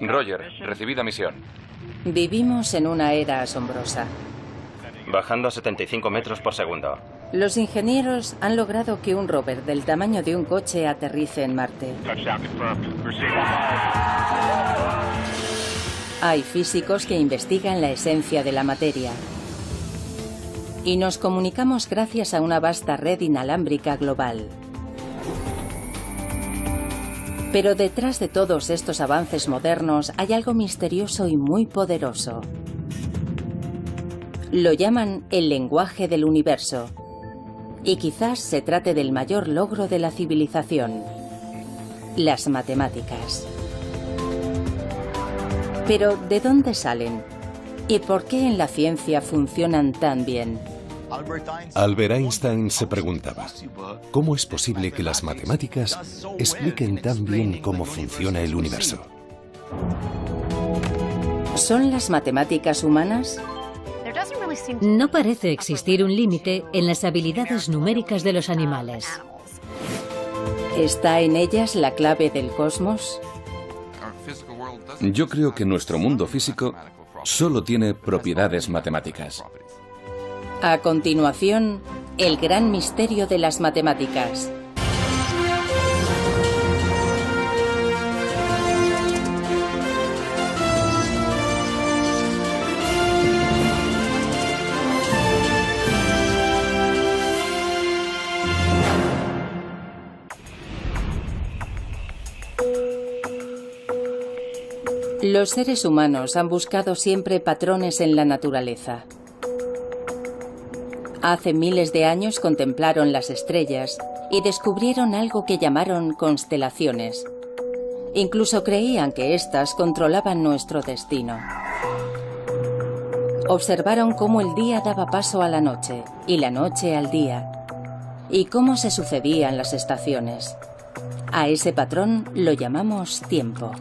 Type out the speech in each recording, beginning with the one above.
Roger, recibida misión. Vivimos en una era asombrosa. Bajando a 75 metros por segundo. Los ingenieros han logrado que un rover del tamaño de un coche aterrice en Marte. Hay físicos que investigan la esencia de la materia. Y nos comunicamos gracias a una vasta red inalámbrica global. Pero detrás de todos estos avances modernos hay algo misterioso y muy poderoso. Lo llaman el lenguaje del universo. Y quizás se trate del mayor logro de la civilización: las matemáticas. Pero, ¿de dónde salen? ¿Y por qué en la ciencia funcionan tan bien? Albert Einstein se preguntaba, ¿cómo es posible que las matemáticas expliquen tan bien cómo funciona el universo? ¿Son las matemáticas humanas? No parece existir un límite en las habilidades numéricas de los animales. ¿Está en ellas la clave del cosmos? Yo creo que nuestro mundo físico solo tiene propiedades matemáticas. A continuación, el gran misterio de las matemáticas. Los seres humanos han buscado siempre patrones en la naturaleza. Hace miles de años contemplaron las estrellas y descubrieron algo que llamaron constelaciones. Incluso creían que éstas controlaban nuestro destino. Observaron cómo el día daba paso a la noche y la noche al día, y cómo se sucedían las estaciones. A ese patrón lo llamamos tiempo.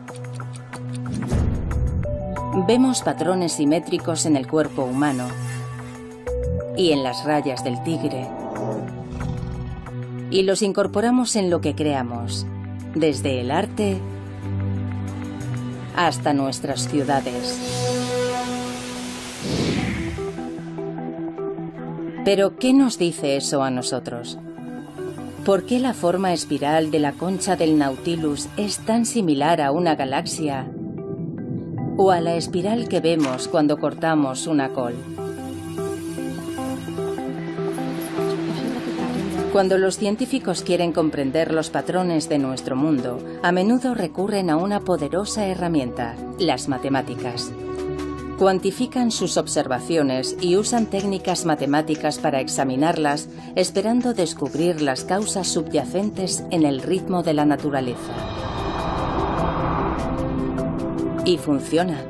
Vemos patrones simétricos en el cuerpo humano y en las rayas del tigre, y los incorporamos en lo que creamos, desde el arte hasta nuestras ciudades. Pero, ¿qué nos dice eso a nosotros? ¿Por qué la forma espiral de la concha del Nautilus es tan similar a una galaxia o a la espiral que vemos cuando cortamos una col? Cuando los científicos quieren comprender los patrones de nuestro mundo, a menudo recurren a una poderosa herramienta: las matemáticas. Cuantifican sus observaciones y usan técnicas matemáticas para examinarlas, esperando descubrir las causas subyacentes en el ritmo de la naturaleza. Y funciona,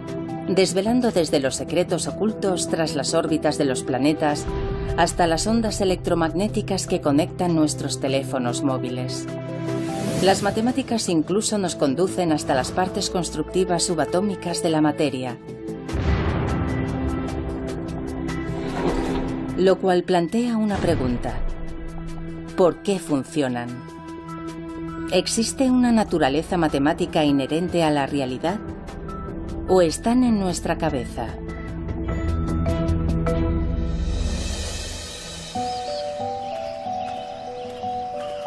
desvelando desde los secretos ocultos tras las órbitas de los planetas hasta las ondas electromagnéticas que conectan nuestros teléfonos móviles. Las matemáticas incluso nos conducen hasta las partes constructivas subatómicas de la materia, lo cual plantea una pregunta: ¿por qué funcionan? ¿Existe una naturaleza matemática inherente a la realidad? ¿O están en nuestra cabeza?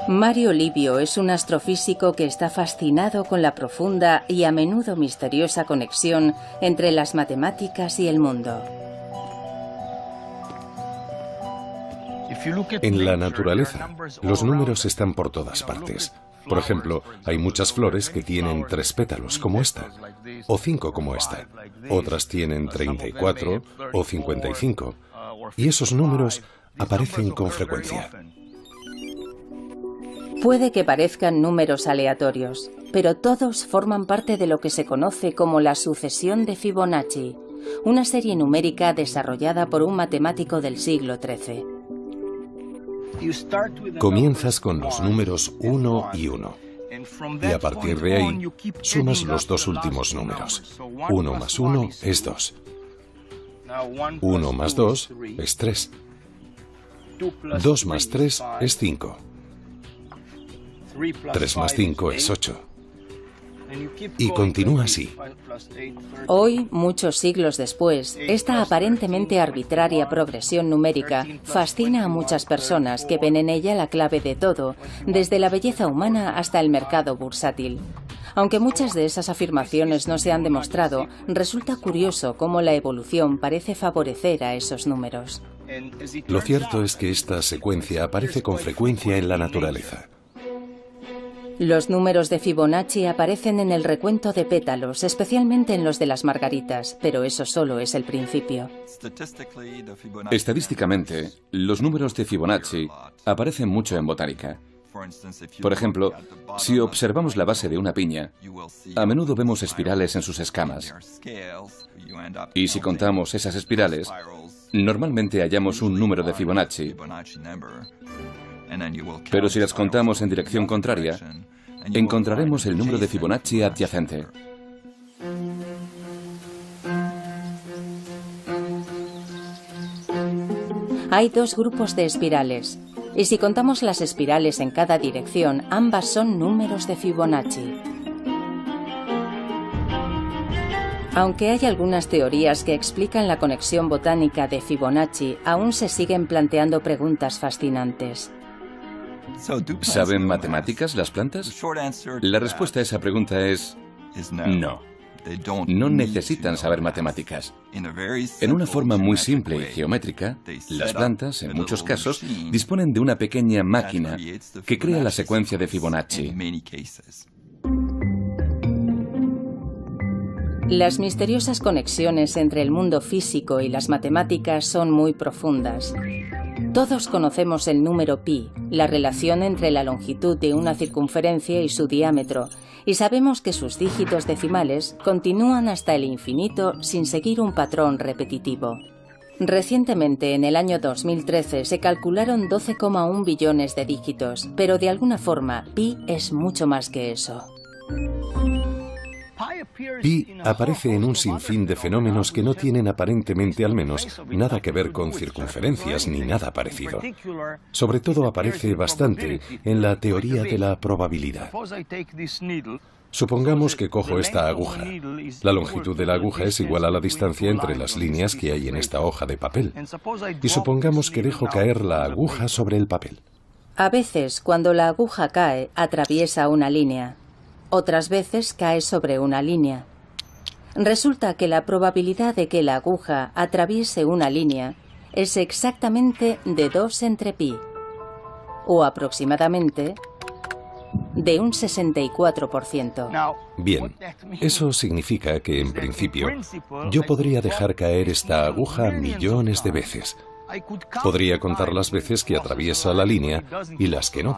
Mario Livio es un astrofísico que está fascinado con la profunda y a menudo misteriosa conexión entre las matemáticas y el mundo. En la naturaleza, los números están por todas partes. Por ejemplo, hay muchas flores que tienen 3 pétalos, como esta, o 5 como esta. Otras tienen 34 o 55, y esos números aparecen con frecuencia. Puede que parezcan números aleatorios, pero todos forman parte de lo que se conoce como la sucesión de Fibonacci, una serie numérica desarrollada por un matemático del siglo XIII. Comienzas con los números 1 y 1, y a partir de ahí sumas los dos últimos números. 1 más 1 es 2. 1 más 2 es 3. 2 más 3 es 5. 3 más 5 es 8. Y continúa así. Hoy, muchos siglos después, esta aparentemente arbitraria progresión numérica fascina a muchas personas que ven en ella la clave de todo, desde la belleza humana hasta el mercado bursátil. Aunque muchas de esas afirmaciones no se han demostrado, resulta curioso cómo la evolución parece favorecer a esos números. Lo cierto es que esta secuencia aparece con frecuencia en la naturaleza. Los números de Fibonacci aparecen en el recuento de pétalos, especialmente en los de las margaritas, pero eso solo es el principio. Estadísticamente, los números de Fibonacci aparecen mucho en botánica. Por ejemplo, si observamos la base de una piña, a menudo vemos espirales en sus escamas. Y si contamos esas espirales, normalmente hallamos un número de Fibonacci. Pero si las contamos en dirección contraria, encontraremos el número de Fibonacci adyacente. Hay dos grupos de espirales, y si contamos las espirales en cada dirección, ambas son números de Fibonacci. Aunque hay algunas teorías que explican la conexión botánica de Fibonacci, aún se siguen planteando preguntas fascinantes. ¿Saben matemáticas las plantas? La respuesta a esa pregunta es no. No necesitan saber matemáticas. En una forma muy simple y geométrica, las plantas, en muchos casos, disponen de una pequeña máquina que crea la secuencia de Fibonacci. Las misteriosas conexiones entre el mundo físico y las matemáticas son muy profundas. Todos conocemos el número pi, la relación entre la longitud de una circunferencia y su diámetro, y sabemos que sus dígitos decimales continúan hasta el infinito sin seguir un patrón repetitivo. Recientemente, en el año 2013, se calcularon 12,1 billones de dígitos, pero de alguna forma, pi es mucho más que eso. Pi aparece en un sinfín de fenómenos que no tienen aparentemente, al menos, nada que ver con circunferencias ni nada parecido. Sobre todo aparece bastante en la teoría de la probabilidad. Supongamos que cojo esta aguja. La longitud de la aguja es igual a la distancia entre las líneas que hay en esta hoja de papel. Y supongamos que dejo caer la aguja sobre el papel. A veces, cuando la aguja cae, atraviesa una línea. Otras veces cae sobre una línea. Resulta que la probabilidad de que la aguja atraviese una línea es exactamente de 2 entre pi, o aproximadamente de un 64%. Bien, eso significa que, en principio, yo podría dejar caer esta aguja millones de veces. Podría contar las veces que atraviesa la línea y las que no.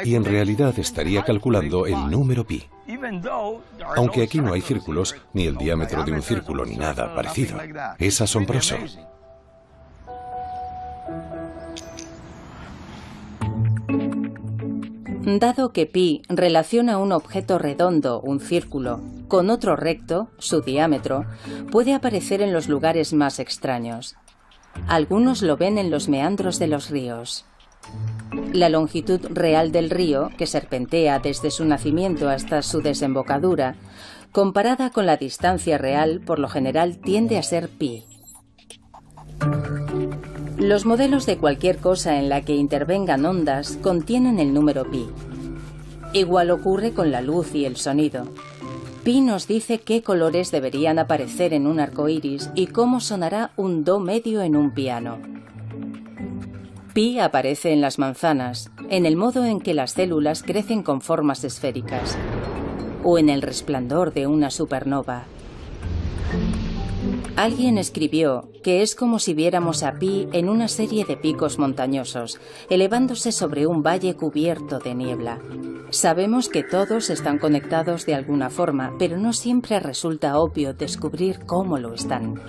Y en realidad estaría calculando el número pi. Aunque aquí no hay círculos, ni el diámetro de un círculo, ni nada parecido. Es asombroso. Dado que pi relaciona un objeto redondo, un círculo, con otro recto, su diámetro, puede aparecer en los lugares más extraños. Algunos lo ven en los meandros de los ríos. La longitud real del río, que serpentea desde su nacimiento hasta su desembocadura, comparada con la distancia real, por lo general tiende a ser pi. Los modelos de cualquier cosa en la que intervengan ondas contienen el número pi. Igual ocurre con la luz y el sonido. Pi nos dice qué colores deberían aparecer en un arco iris y cómo sonará un do medio en un piano. Pi aparece en las manzanas, en el modo en que las células crecen con formas esféricas, o en el resplandor de una supernova. Alguien escribió que es como si viéramos a Pi en una serie de picos montañosos, elevándose sobre un valle cubierto de niebla. Sabemos que todos están conectados de alguna forma, pero no siempre resulta obvio descubrir cómo lo están.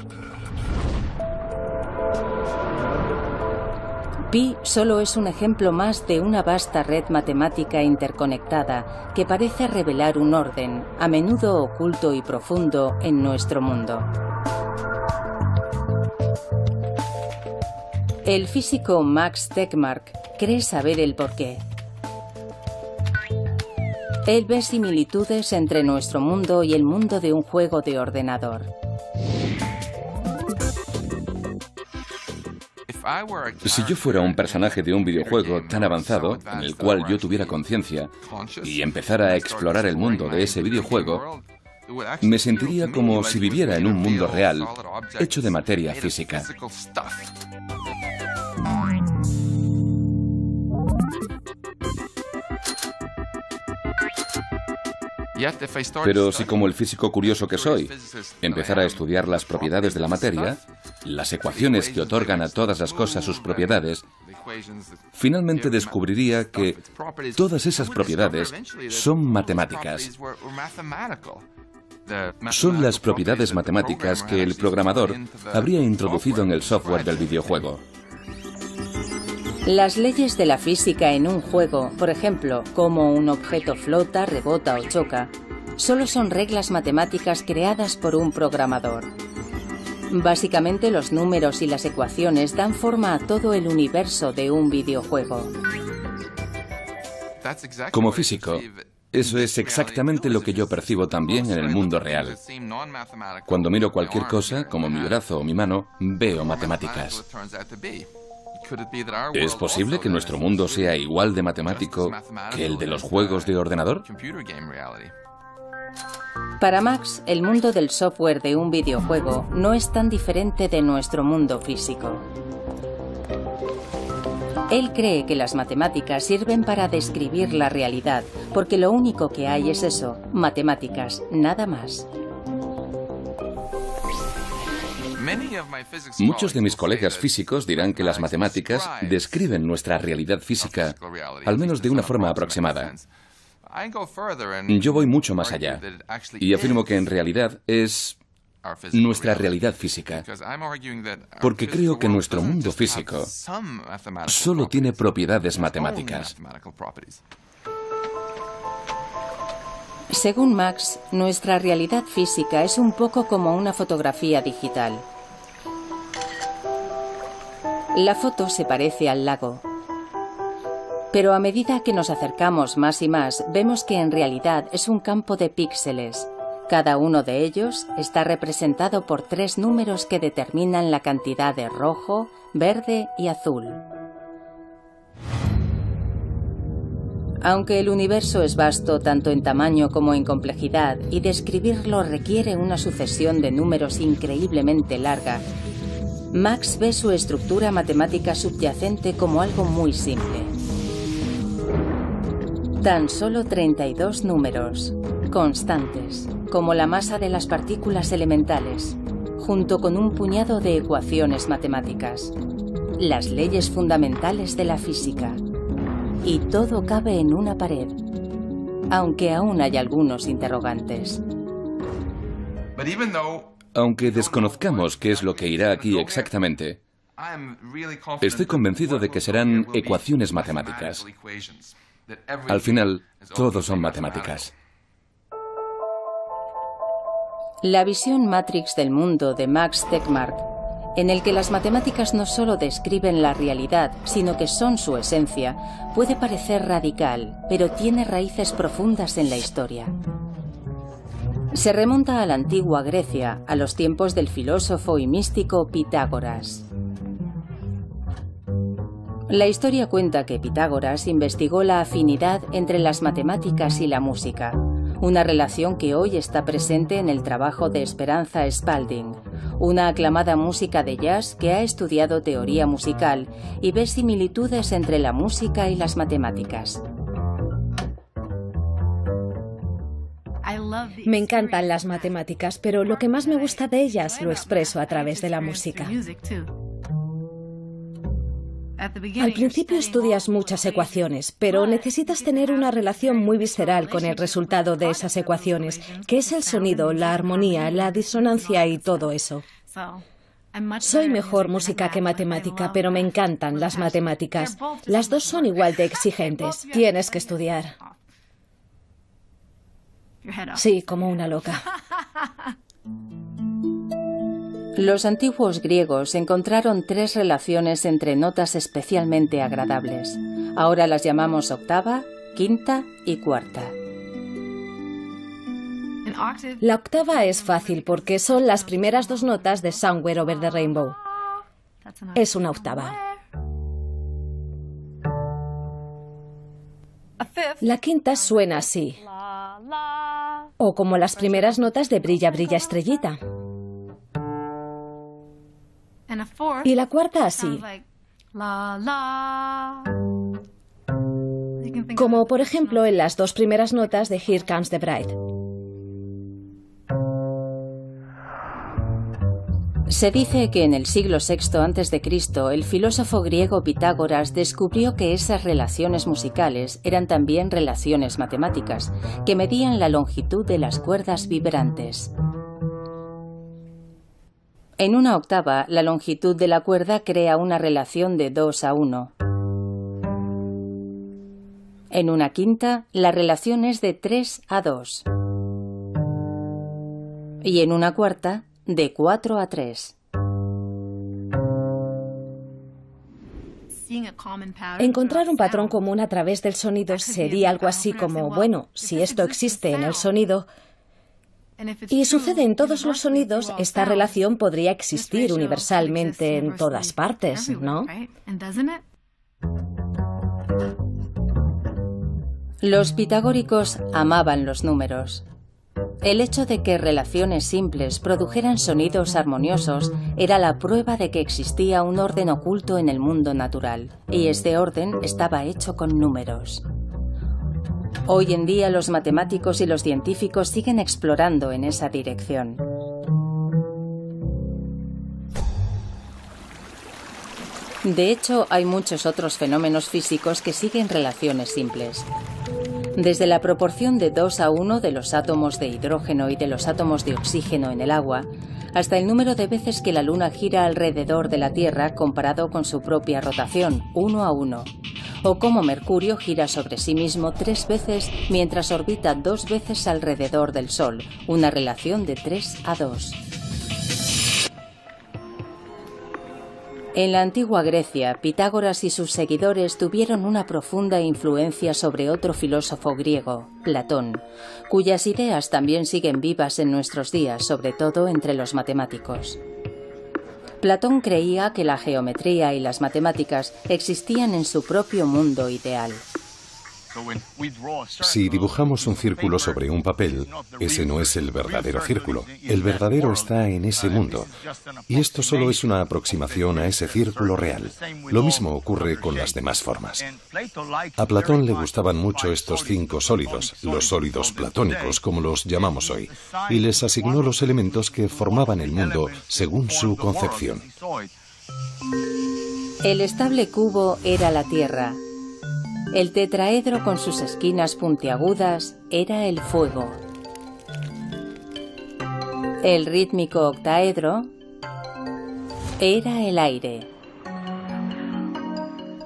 Pi solo es un ejemplo más de una vasta red matemática interconectada que parece revelar un orden, a menudo oculto y profundo, en nuestro mundo. El físico Max Tegmark cree saber el porqué. Él ve similitudes entre nuestro mundo y el mundo de un juego de ordenador. Si yo fuera un personaje de un videojuego tan avanzado, en el cual yo tuviera conciencia, y empezara a explorar el mundo de ese videojuego, me sentiría como si viviera en un mundo real, hecho de materia física. Pero si, como el físico curioso que soy, empezara a estudiar las propiedades de la materia, las ecuaciones que otorgan a todas las cosas sus propiedades, finalmente descubriría que todas esas propiedades son matemáticas. Son las propiedades matemáticas que el programador habría introducido en el software del videojuego. Las leyes de la física en un juego, por ejemplo, cómo un objeto flota, rebota o choca, solo son reglas matemáticas creadas por un programador. Básicamente, los números y las ecuaciones dan forma a todo el universo de un videojuego. Como físico, eso es exactamente lo que yo percibo también en el mundo real. Cuando miro cualquier cosa, como mi brazo o mi mano, veo matemáticas. ¿Es posible que nuestro mundo sea igual de matemático que el de los juegos de ordenador? Para Max, el mundo del software de un videojuego no es tan diferente de nuestro mundo físico. Él cree que las matemáticas sirven para describir la realidad, porque lo único que hay es eso, matemáticas, nada más. Muchos de mis colegas físicos dirán que las matemáticas describen nuestra realidad física, al menos de una forma aproximada. Yo voy mucho más allá y afirmo que en realidad es nuestra realidad física, porque creo que nuestro mundo físico solo tiene propiedades matemáticas. Según Max, nuestra realidad física es un poco como una fotografía digital. La foto se parece al lago, pero a medida que nos acercamos más y más, vemos que en realidad es un campo de píxeles. Cada uno de ellos está representado por 3 números que determinan la cantidad de rojo, verde y azul. Aunque el universo es vasto tanto en tamaño como en complejidad y describirlo requiere una sucesión de números increíblemente larga, Max ve su estructura matemática subyacente como algo muy simple. Tan solo 32 números, constantes, como la masa de las partículas elementales, junto con un puñado de ecuaciones matemáticas, las leyes fundamentales de la física. Y todo cabe en una pared, aunque aún hay algunos interrogantes. Aunque desconozcamos qué es lo que irá aquí exactamente, estoy convencido de que serán ecuaciones matemáticas. Al final, todo son matemáticas. La visión Matrix del mundo de Max Tegmark, en el que las matemáticas no solo describen la realidad, sino que son su esencia, puede parecer radical, pero tiene raíces profundas en la historia. Se remonta a la antigua Grecia, a los tiempos del filósofo y místico Pitágoras. La historia cuenta que Pitágoras investigó la afinidad entre las matemáticas y la música, una relación que hoy está presente en el trabajo de Esperanza Spalding, una aclamada música de jazz que ha estudiado teoría musical y ve similitudes entre la música y las matemáticas. Me encantan las matemáticas, pero lo que más me gusta de ellas lo expreso a través de la música. Al principio estudias muchas ecuaciones, pero necesitas tener una relación muy visceral con el resultado de esas ecuaciones, que es el sonido, la armonía, la disonancia y todo eso. Soy mejor música que matemática, pero me encantan las matemáticas. Las dos son igual de exigentes. Tienes que estudiar. Sí, como una loca. Los antiguos griegos encontraron 3 relaciones entre notas especialmente agradables. Ahora las llamamos octava, quinta y cuarta. La octava es fácil porque son las primeras dos notas de Somewhere Over the Rainbow. Es una octava. La quinta suena así, o como las primeras notas de Brilla, brilla, estrellita. Y la cuarta así, como por ejemplo en las dos primeras notas de Here Comes the Bride. Se dice que en el siglo VI a.C. el filósofo griego Pitágoras descubrió que esas relaciones musicales eran también relaciones matemáticas, que medían la longitud de las cuerdas vibrantes. En una octava, la longitud de la cuerda crea una relación de 2:1. En una quinta, la relación es de 3:2. Y en una cuarta, de 4:3. Encontrar un patrón común a través del sonido sería algo así como, bueno, si esto existe en el sonido y sucede en todos los sonidos, esta relación podría existir universalmente en todas partes, ¿no? Los pitagóricos amaban los números. El hecho de que relaciones simples produjeran sonidos armoniosos era la prueba de que existía un orden oculto en el mundo natural, y este orden estaba hecho con números. Hoy en día los matemáticos y los científicos siguen explorando en esa dirección. De hecho, hay muchos otros fenómenos físicos que siguen relaciones simples. Desde la proporción de 2:1 de los átomos de hidrógeno y de los átomos de oxígeno en el agua, hasta el número de veces que la Luna gira alrededor de la Tierra comparado con su propia rotación, 1:1, o cómo Mercurio gira sobre sí mismo 3 veces mientras orbita 2 veces alrededor del Sol, una relación de 3:2. En la antigua Grecia, Pitágoras y sus seguidores tuvieron una profunda influencia sobre otro filósofo griego, Platón, cuyas ideas también siguen vivas en nuestros días, sobre todo entre los matemáticos. Platón creía que la geometría y las matemáticas existían en su propio mundo ideal. Si dibujamos un círculo sobre un papel, ese no es el verdadero círculo. El verdadero está en ese mundo. Y esto solo es una aproximación a ese círculo real. Lo mismo ocurre con las demás formas. A Platón le gustaban mucho estos 5 sólidos, los sólidos platónicos, como los llamamos hoy, y les asignó los elementos que formaban el mundo según su concepción. El estable cubo era la Tierra. El tetraedro con sus esquinas puntiagudas era el fuego. El rítmico octaedro era el aire.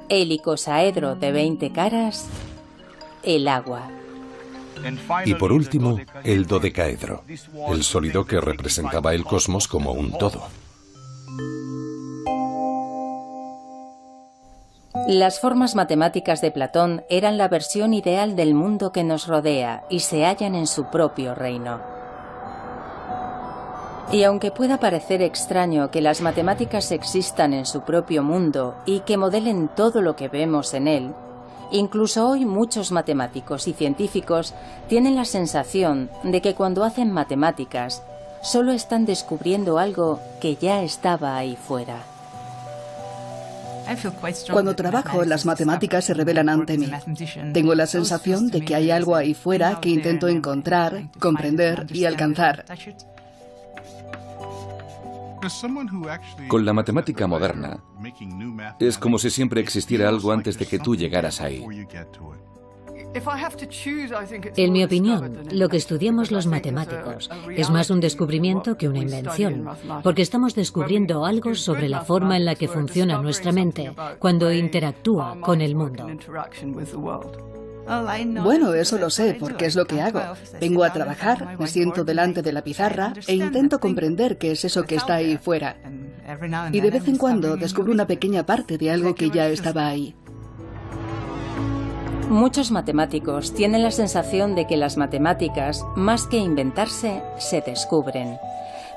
El icosaedro de 20 caras, el agua. Y por último, el dodecaedro, el sólido que representaba el cosmos como un todo. Las formas matemáticas de Platón eran la versión ideal del mundo que nos rodea y se hallan en su propio reino. Y aunque pueda parecer extraño que las matemáticas existan en su propio mundo y que modelen todo lo que vemos en él, incluso hoy muchos matemáticos y científicos tienen la sensación de que cuando hacen matemáticas solo están descubriendo algo que ya estaba ahí fuera. Cuando trabajo, las matemáticas se revelan ante mí. Tengo la sensación de que hay algo ahí fuera que intento encontrar, comprender y alcanzar. Con la matemática moderna, es como si siempre existiera algo antes de que tú llegaras ahí. En mi opinión, lo que estudiamos los matemáticos es más un descubrimiento que una invención, porque estamos descubriendo algo sobre la forma en la que funciona nuestra mente cuando interactúa con el mundo. Bueno, eso lo sé, porque es lo que hago. Vengo a trabajar, me siento delante de la pizarra e intento comprender qué es eso que está ahí fuera. Y de vez en cuando descubro una pequeña parte de algo que ya estaba ahí. Muchos matemáticos tienen la sensación de que las matemáticas, más que inventarse, se descubren.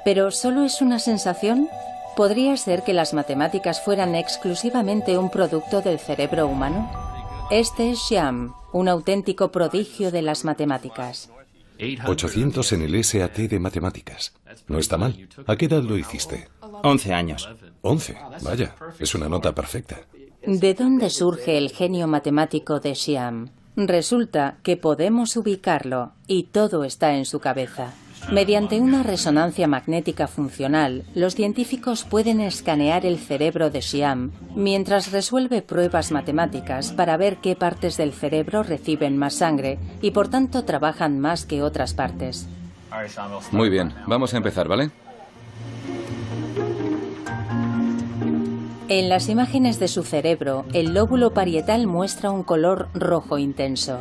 ¿Pero solo es una sensación? ¿Podría ser que las matemáticas fueran exclusivamente un producto del cerebro humano? Este es Xiam, un auténtico prodigio de las matemáticas. 800 en el SAT de matemáticas. No está mal. ¿A qué edad lo hiciste? 11 años. 11. Vaya, es una nota perfecta. ¿De dónde surge el genio matemático de Xiam? Resulta que podemos ubicarlo y todo está en su cabeza. Mediante una resonancia magnética funcional, los científicos pueden escanear el cerebro de Xiam mientras resuelve pruebas matemáticas para ver qué partes del cerebro reciben más sangre y por tanto trabajan más que otras partes. Muy bien, vamos a empezar, ¿vale? En las imágenes de su cerebro, el lóbulo parietal muestra un color rojo intenso.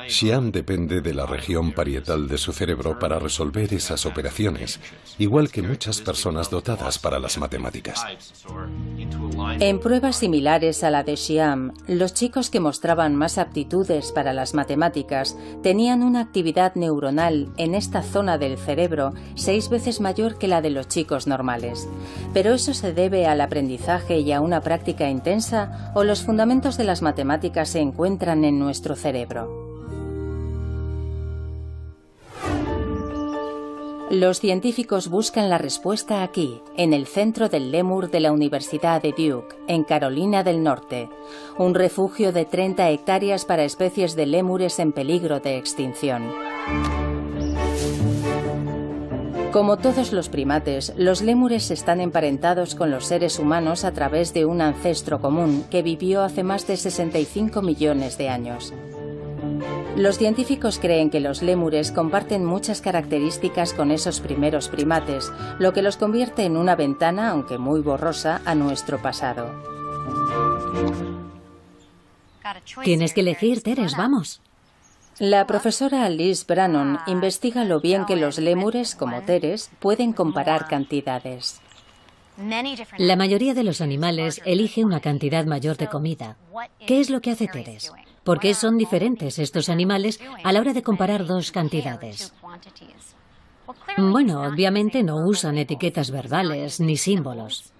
Xiam depende de la región parietal de su cerebro para resolver esas operaciones, igual que muchas personas dotadas para las matemáticas. En pruebas similares a la de Xiam, los chicos que mostraban más aptitudes para las matemáticas tenían una actividad neuronal en esta zona del cerebro 6 veces mayor que la de los chicos normales. ¿Pero eso se debe al aprendizaje y a una práctica intensa o los fundamentos de las matemáticas se encuentran en nuestro cerebro? Los científicos buscan la respuesta aquí, en el centro del lémur de la Universidad de Duke, en Carolina del Norte, un refugio de 30 hectáreas para especies de lémures en peligro de extinción. Como todos los primates, los lémures están emparentados con los seres humanos a través de un ancestro común que vivió hace más de 65 millones de años. Los científicos creen que los lémures comparten muchas características con esos primeros primates, lo que los convierte en una ventana, aunque muy borrosa, a nuestro pasado. Tienes que elegir, Teres, vamos. La profesora Liz Brannon investiga lo bien que los lémures, como Teres, pueden comparar cantidades. La mayoría de los animales elige una cantidad mayor de comida. ¿Qué es lo que hace Teres? ¿Por qué son diferentes estos animales a la hora de comparar dos cantidades? Bueno, obviamente no usan etiquetas verbales ni símbolos.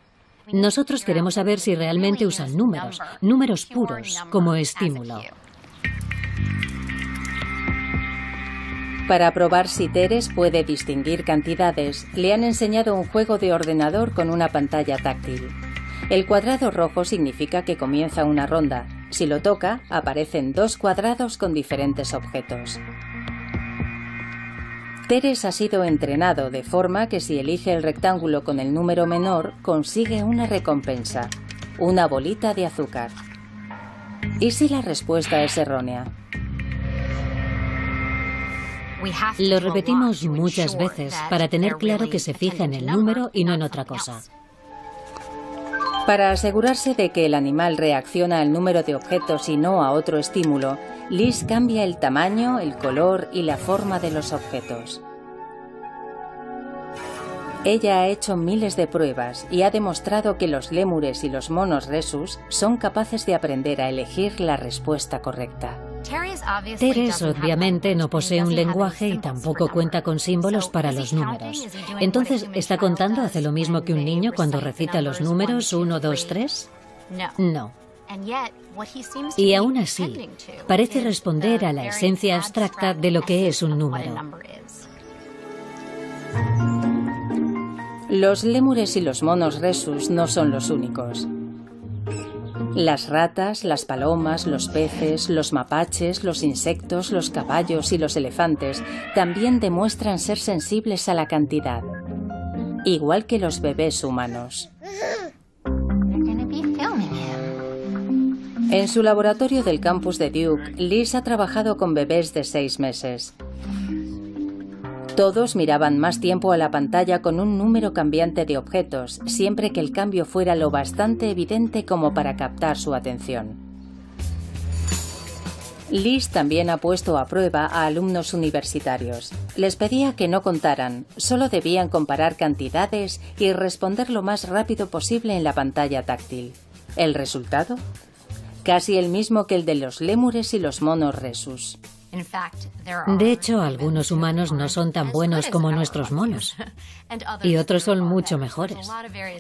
Nosotros queremos saber si realmente usan números puros, como estímulo. Para probar si Teres puede distinguir cantidades, le han enseñado un juego de ordenador con una pantalla táctil. El cuadrado rojo significa que comienza una ronda. Si lo toca, aparecen 2 cuadrados con diferentes objetos. Teres ha sido entrenado de forma que si elige el rectángulo con el número menor, consigue una recompensa, una bolita de azúcar. ¿Y si la respuesta es errónea? Lo repetimos muchas veces para tener claro que se fija en el número y no en otra cosa. Para asegurarse de que el animal reacciona al número de objetos y no a otro estímulo, Liz cambia el tamaño, el color y la forma de los objetos. Ella ha hecho miles de pruebas y ha demostrado que los lémures y los monos rhesus son capaces de aprender a elegir la respuesta correcta. Teres obviamente no posee un lenguaje y tampoco cuenta con símbolos para los números. Entonces, ¿está contando hace lo mismo que un niño cuando recita los números 1, 2, 3? No. Y aún así, parece responder a la esencia abstracta de lo que es un número. Los lémures y los monos rhesus no son los únicos. Las ratas, las palomas, los peces, los mapaches, los insectos, los caballos y los elefantes también demuestran ser sensibles a la cantidad, igual que los bebés humanos. En su laboratorio del campus de Duke, Liz ha trabajado con bebés de 6 meses. Todos miraban más tiempo a la pantalla con un número cambiante de objetos, siempre que el cambio fuera lo bastante evidente como para captar su atención. Liz también ha puesto a prueba a alumnos universitarios. Les pedía que no contaran, solo debían comparar cantidades y responder lo más rápido posible en la pantalla táctil. ¿El resultado? casi el mismo que el de los lémures y los monos rhesus. De hecho, algunos humanos no son tan buenos como nuestros monos, y otros son mucho mejores.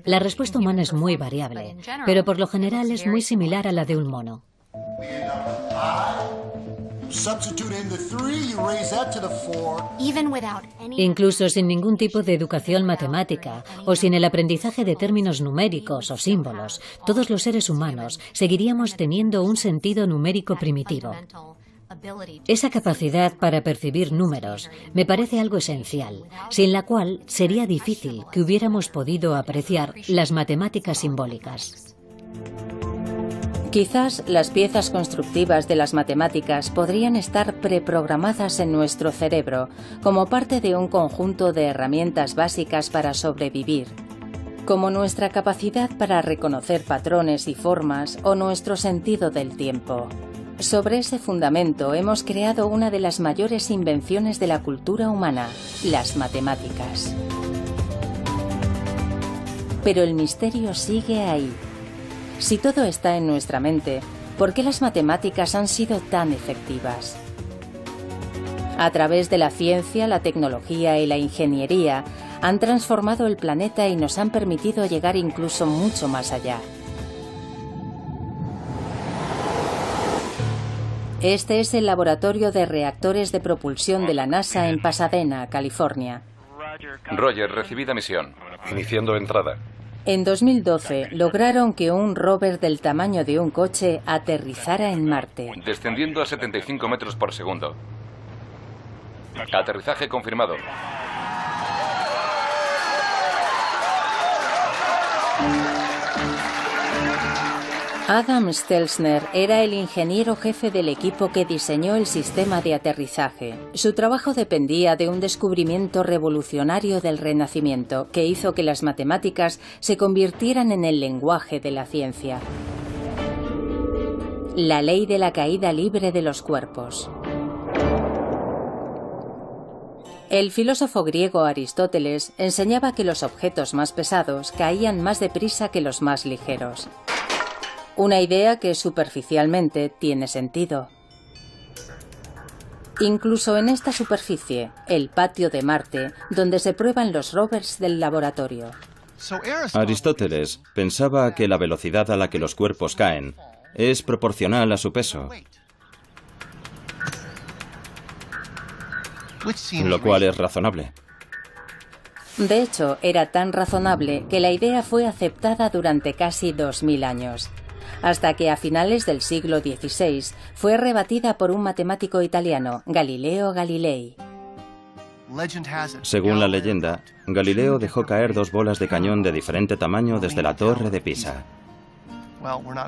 La respuesta humana es muy variable, pero por lo general es muy similar a la de un mono. Incluso sin ningún tipo de educación matemática o sin el aprendizaje de términos numéricos o símbolos, todos los seres humanos seguiríamos teniendo un sentido numérico primitivo. Esa capacidad para percibir números me parece algo esencial, sin la cual sería difícil que hubiéramos podido apreciar las matemáticas simbólicas. Quizás las piezas constructivas de las matemáticas podrían estar preprogramadas en nuestro cerebro como parte de un conjunto de herramientas básicas para sobrevivir, como nuestra capacidad para reconocer patrones y formas o nuestro sentido del tiempo. Sobre ese fundamento hemos creado una de las mayores invenciones de la cultura humana, las matemáticas. Pero el misterio sigue ahí. Si todo está en nuestra mente, ¿por qué las matemáticas han sido tan efectivas? A través de la ciencia, la tecnología y la ingeniería, han transformado el planeta y nos han permitido llegar incluso mucho más allá. Este es el laboratorio de reactores de propulsión de la NASA en Pasadena, California. Roger, recibida misión. Iniciando entrada. En 2012 lograron que un rover del tamaño de un coche aterrizara en Marte. Descendiendo a 75 metros por segundo. Aterrizaje confirmado. Adam Stelzner era el ingeniero jefe del equipo que diseñó el sistema de aterrizaje. Su trabajo dependía de un descubrimiento revolucionario del Renacimiento que hizo que las matemáticas se convirtieran en el lenguaje de la ciencia. La ley de la caída libre de los cuerpos. El filósofo griego Aristóteles enseñaba que los objetos más pesados caían más deprisa que los más ligeros. Una idea que superficialmente tiene sentido. Incluso en esta superficie, el patio de Marte, donde se prueban los rovers del laboratorio. Aristóteles pensaba que la velocidad a la que los cuerpos caen es proporcional a su peso, lo cual es razonable. De hecho, era tan razonable que la idea fue aceptada durante casi 2000 años. Hasta que a finales del siglo XVI fue rebatida por un matemático italiano, Galileo Galilei. Según la leyenda, Galileo dejó caer 2 bolas de cañón de diferente tamaño desde la torre de Pisa.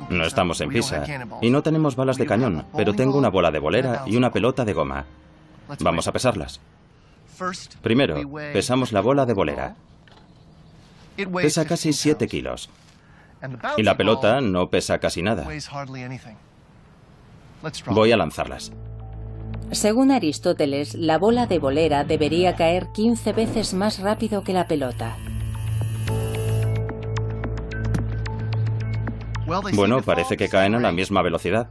No estamos en Pisa y no tenemos balas de cañón, pero tengo una bola de bolera y una pelota de goma. Vamos a pesarlas. Primero, pesamos la bola de bolera. Pesa casi 7 kilos. Y la pelota no pesa casi nada. Voy a lanzarlas. Según Aristóteles, la bola de bolera debería caer 15 veces más rápido que la pelota. Bueno, parece que caen a la misma velocidad.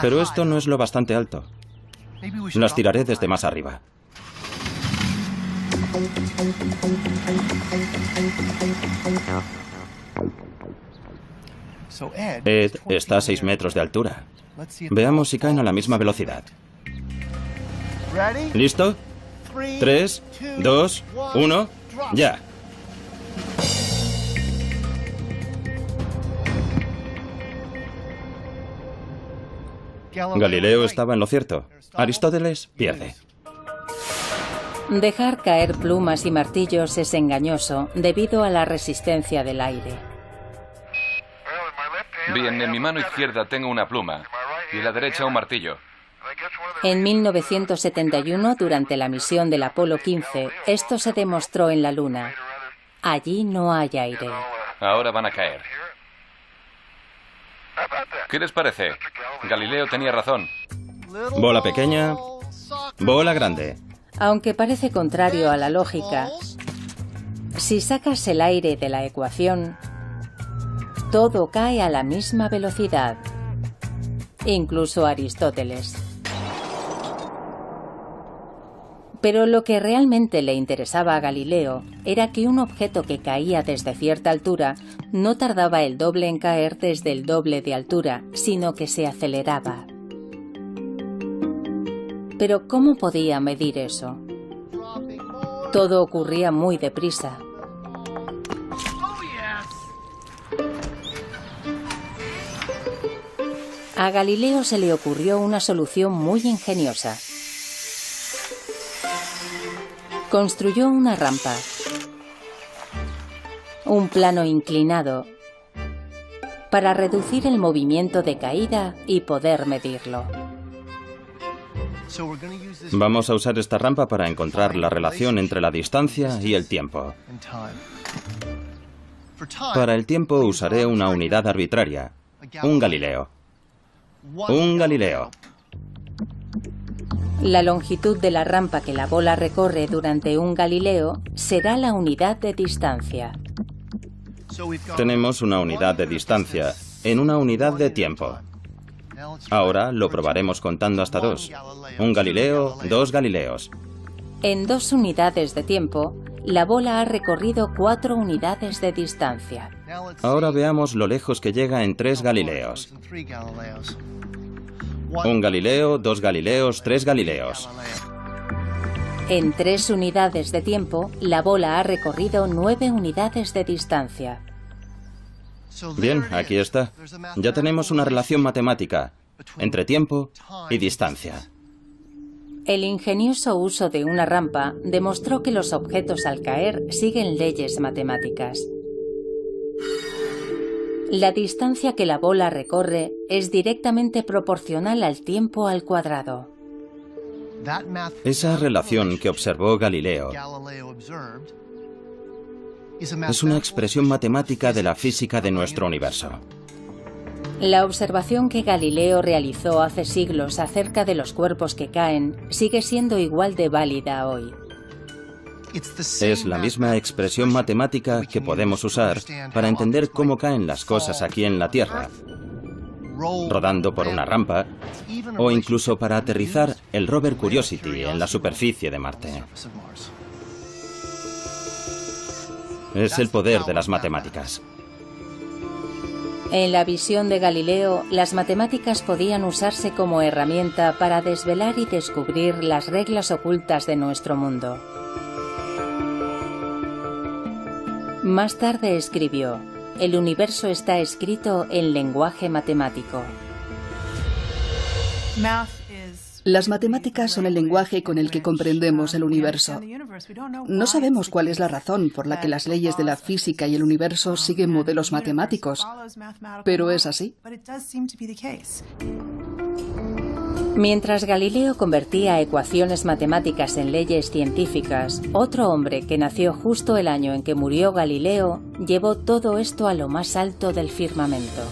Pero esto no es lo bastante alto. Las tiraré desde más arriba. Ed está a 6 metros de altura. Veamos si caen a la misma velocidad. ¿Listo? 3, 2, 1, ya. Galileo estaba en lo cierto. Aristóteles pierde. Dejar caer plumas y martillos es engañoso debido a la resistencia del aire. Bien, en mi mano izquierda tengo una pluma y en la derecha un martillo. En 1971, durante la misión del Apolo 15, esto se demostró en la Luna. Allí no hay aire. Ahora van a caer. ¿Qué les parece? Galileo tenía razón. Bola pequeña, bola grande. Aunque parece contrario a la lógica, si sacas el aire de la ecuación, todo cae a la misma velocidad. Incluso Aristóteles. Pero lo que realmente le interesaba a Galileo era que un objeto que caía desde cierta altura no tardaba el doble en caer desde el doble de altura, sino que se aceleraba. Pero ¿cómo podía medir eso? Todo ocurría muy deprisa. A Galileo se le ocurrió una solución muy ingeniosa. Construyó una rampa, un plano inclinado, para reducir el movimiento de caída y poder medirlo. Vamos a usar esta rampa para encontrar la relación entre la distancia y el tiempo. Para el tiempo usaré una unidad arbitraria, un Galileo. Un Galileo. La longitud de la rampa que la bola recorre durante un Galileo será la unidad de distancia. Tenemos una unidad de distancia en una unidad de tiempo. Ahora lo probaremos contando hasta 2. Un Galileo, 2 Galileos. En 2 unidades de tiempo, la bola ha recorrido 4 unidades de distancia. Ahora veamos lo lejos que llega en 3 Galileos. Un Galileo, 2 Galileos, 3 Galileos. En 3 unidades de tiempo, la bola ha recorrido 9 unidades de distancia. Bien, aquí está. Ya tenemos una relación matemática entre tiempo y distancia. El ingenioso uso de una rampa demostró que los objetos al caer siguen leyes matemáticas. La distancia que la bola recorre es directamente proporcional al tiempo al cuadrado. Esa relación que observó Galileo es una expresión matemática de la física de nuestro universo. La observación que Galileo realizó hace siglos acerca de los cuerpos que caen sigue siendo igual de válida hoy. Es la misma expresión matemática que podemos usar para entender cómo caen las cosas aquí en la Tierra, rodando por una rampa, o incluso para aterrizar el rover Curiosity en la superficie de Marte. Es el poder de las matemáticas. En la visión de Galileo, las matemáticas podían usarse como herramienta para desvelar y descubrir las reglas ocultas de nuestro mundo. Más tarde escribió: "El universo está escrito en lenguaje matemático". Las matemáticas son el lenguaje con el que comprendemos el universo. No sabemos cuál es la razón por la que las leyes de la física y el universo siguen modelos matemáticos, pero es así. Mientras Galileo convertía ecuaciones matemáticas en leyes científicas, otro hombre que nació justo el año en que murió Galileo llevó todo esto a lo más alto del firmamento.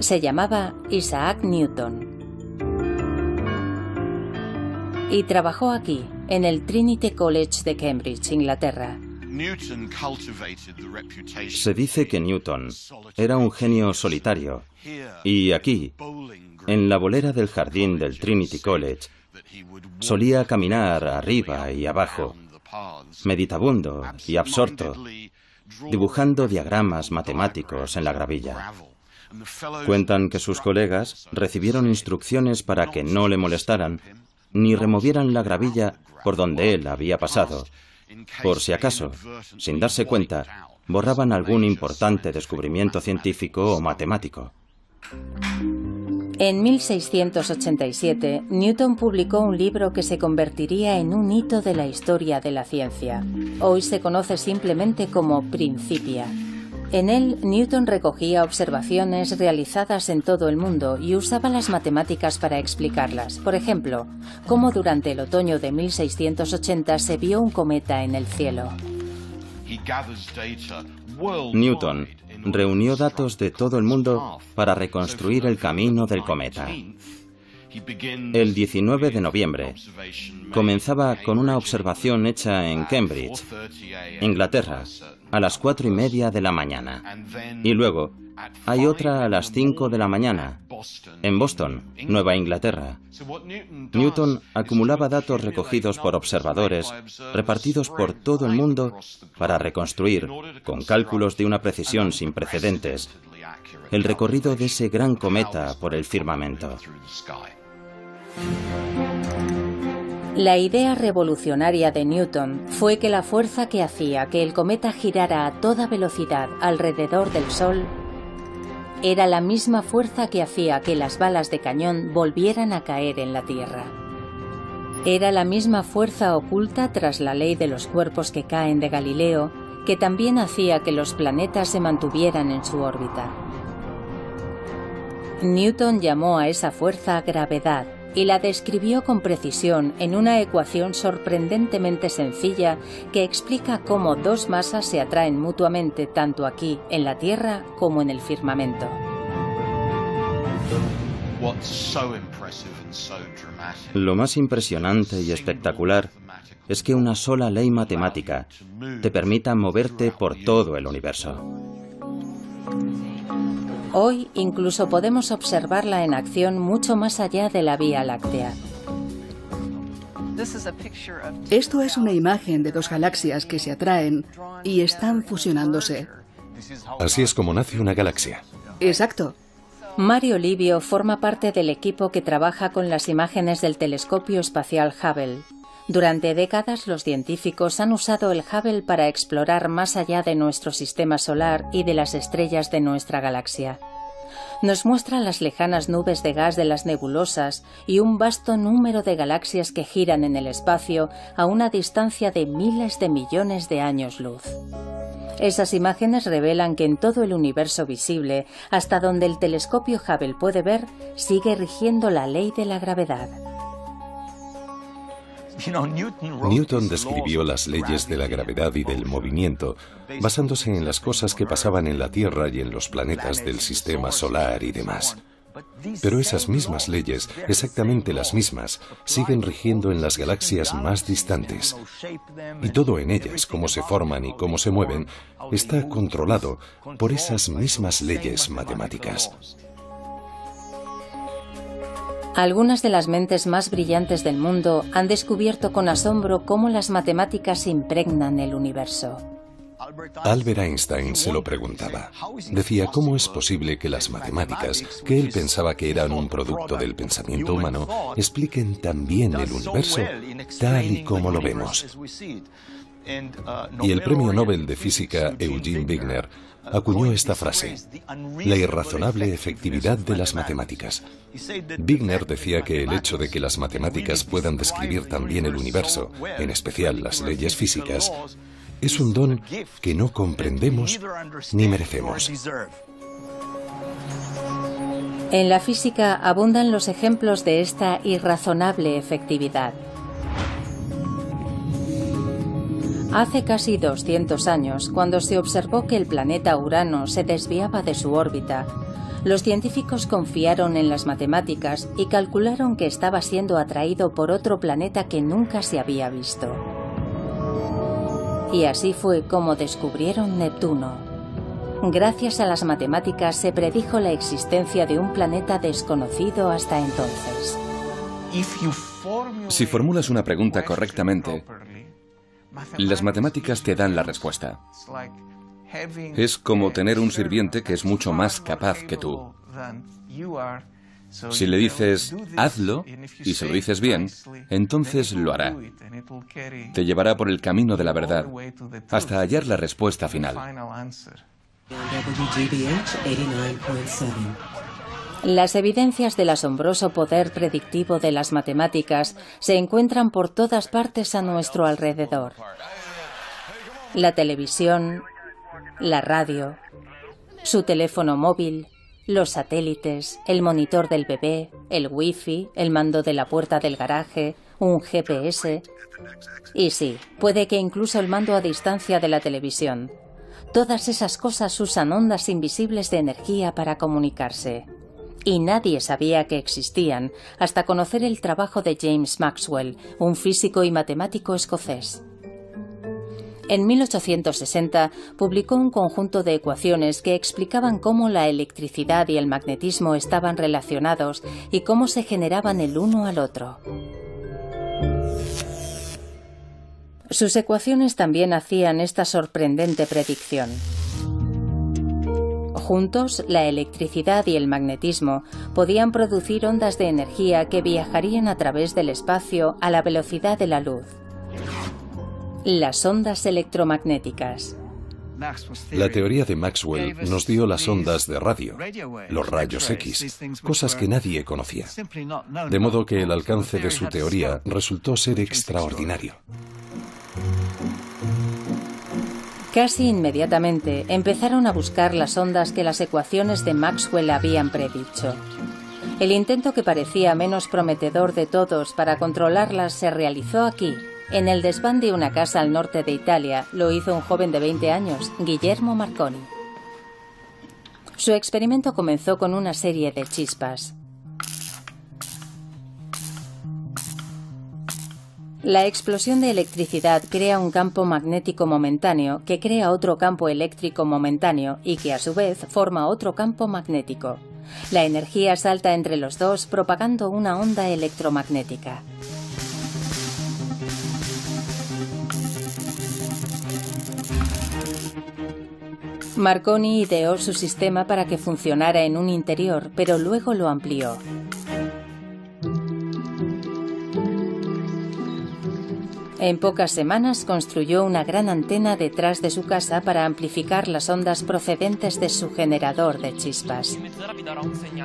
Se llamaba Isaac Newton. Y trabajó aquí, en el Trinity College de Cambridge, Inglaterra. Se dice que Newton era un genio solitario, y aquí, en la bolera del jardín del Trinity College, solía caminar arriba y abajo, meditabundo y absorto, dibujando diagramas matemáticos en la gravilla. Cuentan que sus colegas recibieron instrucciones para que no le molestaran ni removieran la gravilla por donde él había pasado, por si acaso, sin darse cuenta, borraban algún importante descubrimiento científico o matemático. En 1687, Newton publicó un libro que se convertiría en un hito de la historia de la ciencia. Hoy se conoce simplemente como Principia. En él, Newton recogía observaciones realizadas en todo el mundo y usaba las matemáticas para explicarlas. Por ejemplo, cómo durante el otoño de 1680 se vio un cometa en el cielo. Newton reunió datos de todo el mundo para reconstruir el camino del cometa. El 19 de noviembre comenzaba con una observación hecha en Cambridge, Inglaterra, a las 4:30 de la mañana. Y luego hay otra a las 5 de la mañana, en Boston, Nueva Inglaterra. Newton acumulaba datos recogidos por observadores repartidos por todo el mundo para reconstruir, con cálculos de una precisión sin precedentes, el recorrido de ese gran cometa por el firmamento. La idea revolucionaria de Newton fue que la fuerza que hacía que el cometa girara a toda velocidad alrededor del Sol era la misma fuerza que hacía que las balas de cañón volvieran a caer en la Tierra. Era la misma fuerza oculta tras la ley de los cuerpos que caen de Galileo, que también hacía que los planetas se mantuvieran en su órbita. Newton llamó a esa fuerza gravedad y la describió con precisión en una ecuación sorprendentemente sencilla que explica cómo dos masas se atraen mutuamente tanto aquí, en la Tierra, como en el firmamento. Lo más impresionante y espectacular es que una sola ley matemática te permita moverte por todo el universo. Hoy incluso podemos observarla en acción mucho más allá de la Vía Láctea. Esto es una imagen de dos galaxias que se atraen y están fusionándose. Así es como nace una galaxia. Exacto. Mario Livio forma parte del equipo que trabaja con las imágenes del telescopio espacial Hubble. Durante décadas los científicos han usado el Hubble para explorar más allá de nuestro sistema solar y de las estrellas de nuestra galaxia. Nos muestra las lejanas nubes de gas de las nebulosas y un vasto número de galaxias que giran en el espacio a una distancia de miles de millones de años luz. Esas imágenes revelan que en todo el universo visible, hasta donde el telescopio Hubble puede ver, sigue rigiendo la ley de la gravedad. Newton describió las leyes de la gravedad y del movimiento basándose en las cosas que pasaban en la Tierra y en los planetas del sistema solar y demás. Pero esas mismas leyes, exactamente las mismas, siguen rigiendo en las galaxias más distantes. Y todo en ellas, cómo se forman y cómo se mueven, está controlado por esas mismas leyes matemáticas. Algunas de las mentes más brillantes del mundo han descubierto con asombro cómo las matemáticas impregnan el universo. Albert Einstein se lo preguntaba. Decía, ¿cómo es posible que las matemáticas, que él pensaba que eran un producto del pensamiento humano, expliquen tan bien el universo, tal y como lo vemos? Y el premio Nobel de Física Eugene Wigner acuñó esta frase: la irrazonable efectividad de las matemáticas. Wigner decía que el hecho de que las matemáticas puedan describir también el universo, en especial las leyes físicas, es un don que no comprendemos ni merecemos. En la física abundan los ejemplos de esta irrazonable efectividad. Hace casi 200 años, cuando se observó que el planeta Urano se desviaba de su órbita, los científicos confiaron en las matemáticas y calcularon que estaba siendo atraído por otro planeta que nunca se había visto. Y así fue como descubrieron Neptuno. Gracias a las matemáticas se predijo la existencia de un planeta desconocido hasta entonces. Si formulas una pregunta correctamente, las matemáticas te dan la respuesta. Es como tener un sirviente que es mucho más capaz que tú. Si le dices, hazlo, y se lo dices bien, entonces lo hará. Te llevará por el camino de la verdad, hasta hallar la respuesta final. Las evidencias del asombroso poder predictivo de las matemáticas se encuentran por todas partes a nuestro alrededor. La televisión, la radio, su teléfono móvil, los satélites, el monitor del bebé, el wifi, el mando de la puerta del garaje, un GPS. Y sí, puede que incluso el mando a distancia de la televisión. Todas esas cosas usan ondas invisibles de energía para comunicarse. y nadie sabía que existían hasta conocer el trabajo de James Maxwell, un físico y matemático escocés. En 1860 publicó un conjunto de ecuaciones que explicaban cómo la electricidad y el magnetismo estaban relacionados y cómo se generaban el uno al otro. Sus ecuaciones también hacían esta sorprendente predicción. Juntos, la electricidad y el magnetismo podían producir ondas de energía que viajarían a través del espacio a la velocidad de la luz. Las ondas electromagnéticas. La teoría de Maxwell nos dio las ondas de radio, los rayos X, cosas que nadie conocía. De modo que el alcance de su teoría resultó ser extraordinario. Casi inmediatamente empezaron a buscar las ondas que las ecuaciones de Maxwell habían predicho. El intento que parecía menos prometedor de todos para controlarlas se realizó aquí, en el desván de una casa al norte de Italia. Lo hizo un joven de 20 años, Guillermo Marconi. Su experimento comenzó con una serie de chispas. La explosión de electricidad crea un campo magnético momentáneo que crea otro campo eléctrico momentáneo y que a su vez forma otro campo magnético. La energía salta entre los dos propagando una onda electromagnética. Marconi ideó su sistema para que funcionara en un interior, pero luego lo amplió. En pocas semanas construyó una gran antena detrás de su casa para amplificar las ondas procedentes de su generador de chispas.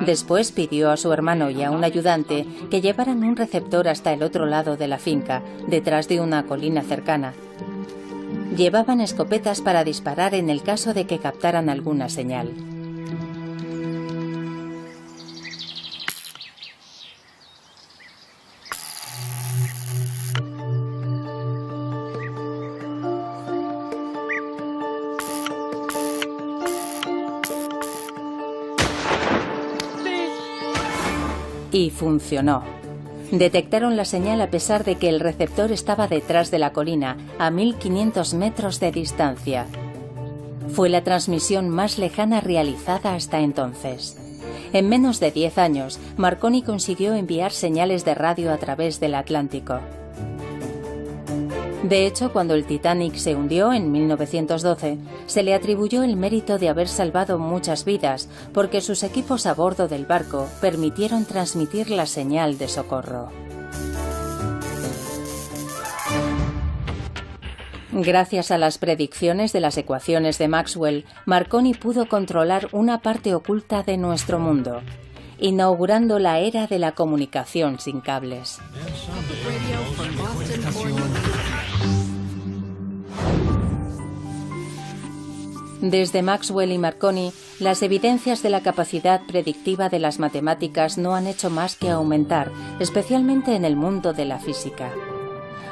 Después pidió a su hermano y a un ayudante que llevaran un receptor hasta el otro lado de la finca, detrás de una colina cercana. Llevaban escopetas para disparar en el caso de que captaran alguna señal. Y funcionó. Detectaron la señal a pesar de que el receptor estaba detrás de la colina, a 1500 metros de distancia. Fue la transmisión más lejana realizada hasta entonces. En menos de 10 años, Marconi consiguió enviar señales de radio a través del Atlántico. De hecho, cuando el Titanic se hundió en 1912, se le atribuyó el mérito de haber salvado muchas vidas, porque sus equipos a bordo del barco permitieron transmitir la señal de socorro. Gracias a las predicciones de las ecuaciones de Maxwell, Marconi pudo controlar una parte oculta de nuestro mundo, inaugurando la era de la comunicación sin cables. Desde Maxwell y Marconi, las evidencias de la capacidad predictiva de las matemáticas no han hecho más que aumentar, especialmente en el mundo de la física.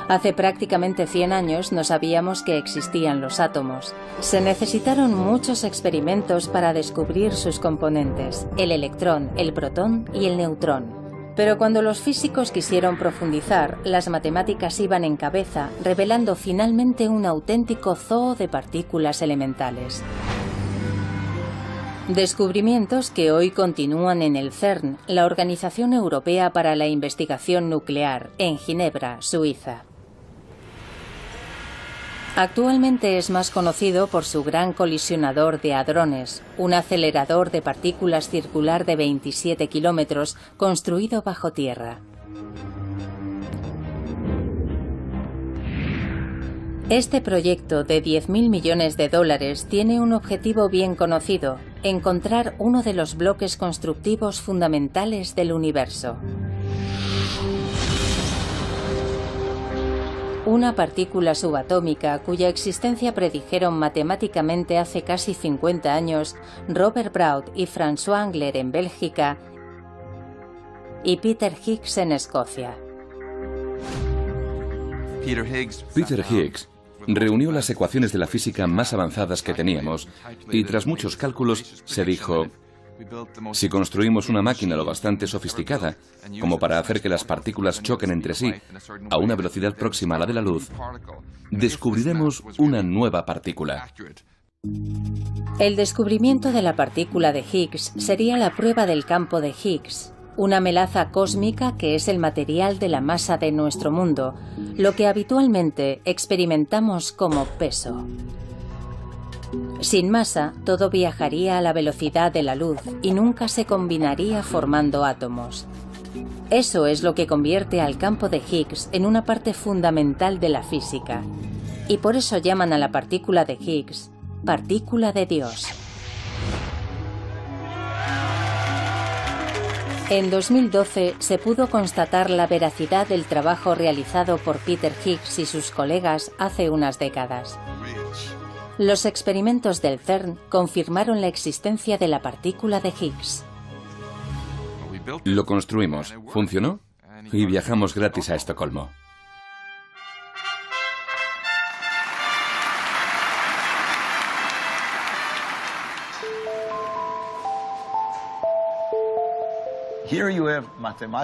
Hace prácticamente 100 años no sabíamos que existían los átomos. Se necesitaron muchos experimentos para descubrir sus componentes, el electrón, el protón y el neutrón. Pero cuando los físicos quisieron profundizar, las matemáticas iban en cabeza, revelando finalmente un auténtico zoo de partículas elementales. Descubrimientos que hoy continúan en el CERN, la Organización Europea para la Investigación Nuclear, en Ginebra, Suiza. Actualmente es más conocido por su gran colisionador de hadrones, un acelerador de partículas circular de 27 kilómetros construido bajo tierra. Este proyecto de 10.000 millones de dólares tiene un objetivo bien conocido: encontrar uno de los bloques constructivos fundamentales del universo. Una partícula subatómica cuya existencia predijeron matemáticamente hace casi 50 años Robert Brout y François Englert en Bélgica y Peter Higgs en Escocia. Peter Higgs reunió las ecuaciones de la física más avanzadas que teníamos y tras muchos cálculos se dijo: Si construimos una máquina lo bastante sofisticada como para hacer que las partículas choquen entre sí a una velocidad próxima a la de la luz, descubriremos una nueva partícula. El descubrimiento de la partícula de Higgs sería la prueba del campo de Higgs, una melaza cósmica que es el material de la masa de nuestro mundo, lo que habitualmente experimentamos como peso. Sin masa, todo viajaría a la velocidad de la luz y nunca se combinaría formando átomos. Eso es lo que convierte al campo de Higgs en una parte fundamental de la física, y por eso llaman a la partícula de Higgs partícula de Dios. En 2012 se pudo constatar la veracidad del trabajo realizado por Peter Higgs y sus colegas hace unas décadas. Los experimentos del CERN confirmaron la existencia de la partícula de Higgs. Lo construimos, funcionó y viajamos gratis a Estocolmo.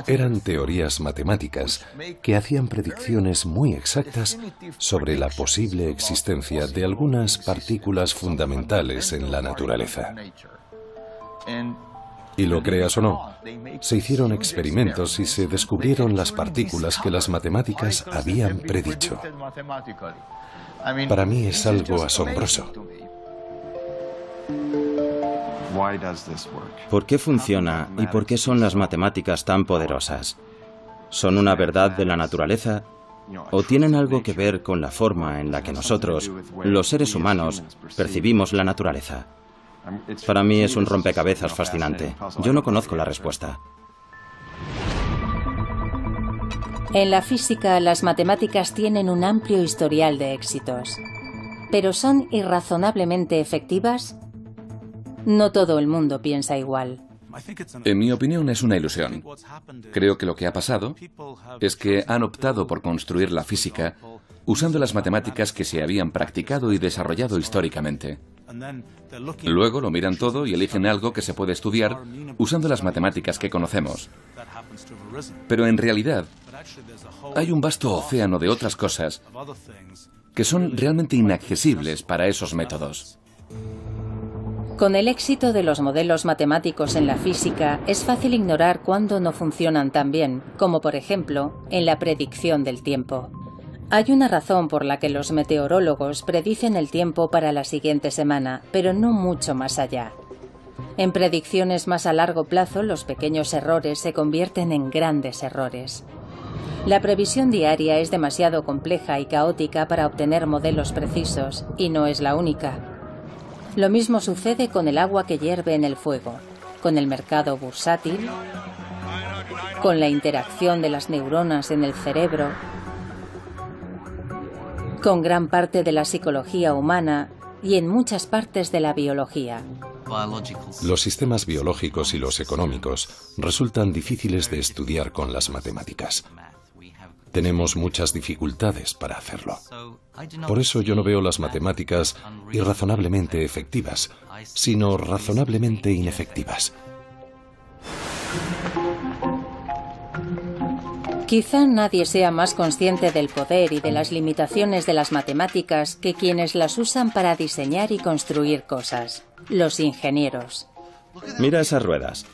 Eran teorías matemáticas que hacían predicciones muy exactas sobre la posible existencia de algunas partículas fundamentales en la naturaleza. Y lo creas o no, se hicieron experimentos y se descubrieron las partículas que las matemáticas habían predicho. Para mí es algo asombroso. ¿Por qué funciona y por qué son las matemáticas tan poderosas? ¿Son una verdad de la naturaleza o tienen algo que ver con la forma en la que nosotros, los seres humanos, percibimos la naturaleza? Para mí es un rompecabezas fascinante. Yo no conozco la respuesta. En la física, las matemáticas tienen un amplio historial de éxitos. ¿Pero son irrazonablemente efectivas? No todo el mundo piensa igual. En mi opinión es una ilusión. Creo que lo que ha pasado es que han optado por construir la física usando las matemáticas que se habían practicado y desarrollado históricamente. Luego lo miran todo y eligen algo que se puede estudiar usando las matemáticas que conocemos. Pero en realidad hay un vasto océano de otras cosas que son realmente inaccesibles para esos métodos. Con el éxito de los modelos matemáticos en la física, es fácil ignorar cuándo no funcionan tan bien, como por ejemplo, en la predicción del tiempo. Hay una razón por la que los meteorólogos predicen el tiempo para la siguiente semana, pero no mucho más allá. En predicciones más a largo plazo, los pequeños errores se convierten en grandes errores. La previsión diaria es demasiado compleja y caótica para obtener modelos precisos, y no es la única. Lo mismo sucede con el agua que hierve en el fuego, con el mercado bursátil, con la interacción de las neuronas en el cerebro, con gran parte de la psicología humana y en muchas partes de la biología. Los sistemas biológicos y los económicos resultan difíciles de estudiar con las matemáticas. Tenemos muchas dificultades para hacerlo. Por eso yo no veo las matemáticas irrazonablemente efectivas, sino razonablemente inefectivas. Quizá nadie sea más consciente del poder y de las limitaciones de las matemáticas que quienes las usan para diseñar y construir cosas, los ingenieros. Mira esas ruedas.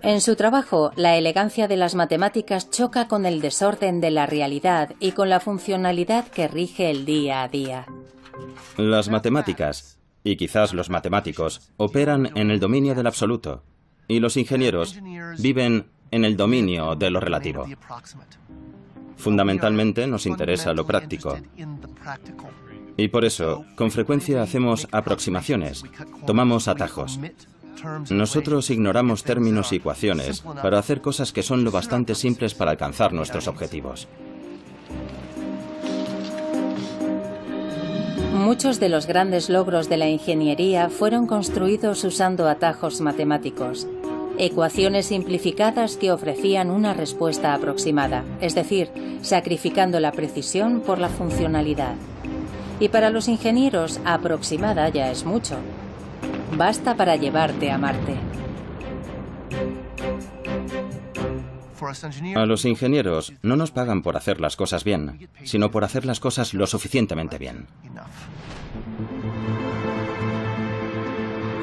En su trabajo, la elegancia de las matemáticas choca con el desorden de la realidad y con la funcionalidad que rige el día a día. Las matemáticas, y quizás los matemáticos, operan en el dominio del absoluto, y los ingenieros viven en el dominio de lo relativo. Fundamentalmente nos interesa lo práctico. Y por eso, con frecuencia hacemos aproximaciones, tomamos atajos. Nosotros ignoramos términos y ecuaciones para hacer cosas que son lo bastante simples para alcanzar nuestros objetivos. Muchos de los grandes logros de la ingeniería fueron construidos usando atajos matemáticos, ecuaciones simplificadas que ofrecían una respuesta aproximada, es decir, sacrificando la precisión por la funcionalidad. Y para los ingenieros, aproximada ya es mucho. Basta para llevarte a Marte. A los ingenieros no nos pagan por hacer las cosas bien, sino por hacer las cosas lo suficientemente bien.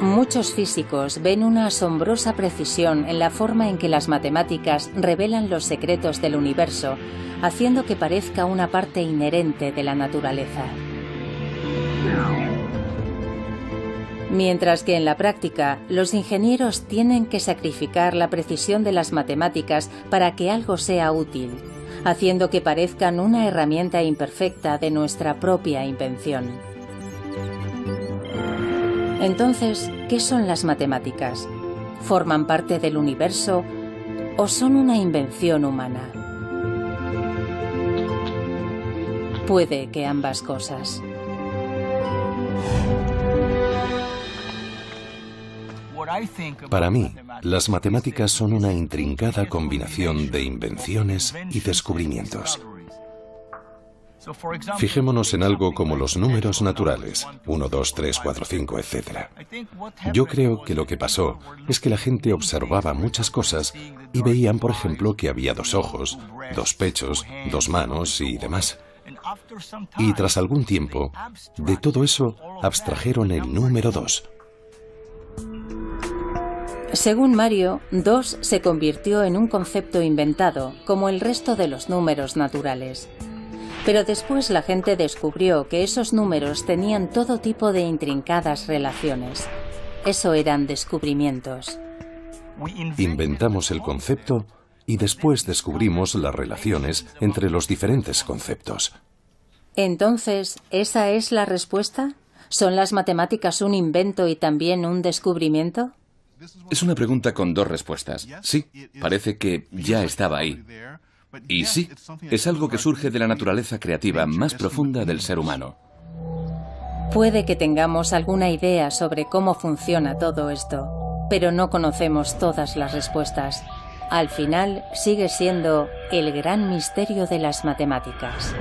Muchos físicos ven una asombrosa precisión en la forma en que las matemáticas revelan los secretos del universo, haciendo que parezca una parte inherente de la naturaleza. Mientras que en la práctica, los ingenieros tienen que sacrificar la precisión de las matemáticas para que algo sea útil, haciendo que parezcan una herramienta imperfecta de nuestra propia invención. Entonces, ¿qué son las matemáticas? ¿Forman parte del universo o son una invención humana? Puede que ambas cosas. Para mí, las matemáticas son una intrincada combinación de invenciones y descubrimientos. Fijémonos en algo como los números naturales, 1, 2, 3, 4, 5, etc. Yo creo que lo que pasó es que la gente observaba muchas cosas y veían, por ejemplo, que había 2 ojos, 2 pechos, 2 manos y demás. Y tras algún tiempo, de todo eso abstrajeron el número 2. Según Mario, 2 se convirtió en un concepto inventado, como el resto de los números naturales. Pero después la gente descubrió que esos números tenían todo tipo de intrincadas relaciones. Eso eran descubrimientos. Inventamos el concepto y después descubrimos las relaciones entre los diferentes conceptos. Entonces, ¿esa es la respuesta? ¿Son las matemáticas un invento y también un descubrimiento? Es una pregunta con 2 respuestas. Sí, parece que ya estaba ahí. Y sí, es algo que surge de la naturaleza creativa más profunda del ser humano. Puede que tengamos alguna idea sobre cómo funciona todo esto, pero no conocemos todas las respuestas. Al final, sigue siendo el gran misterio de las matemáticas.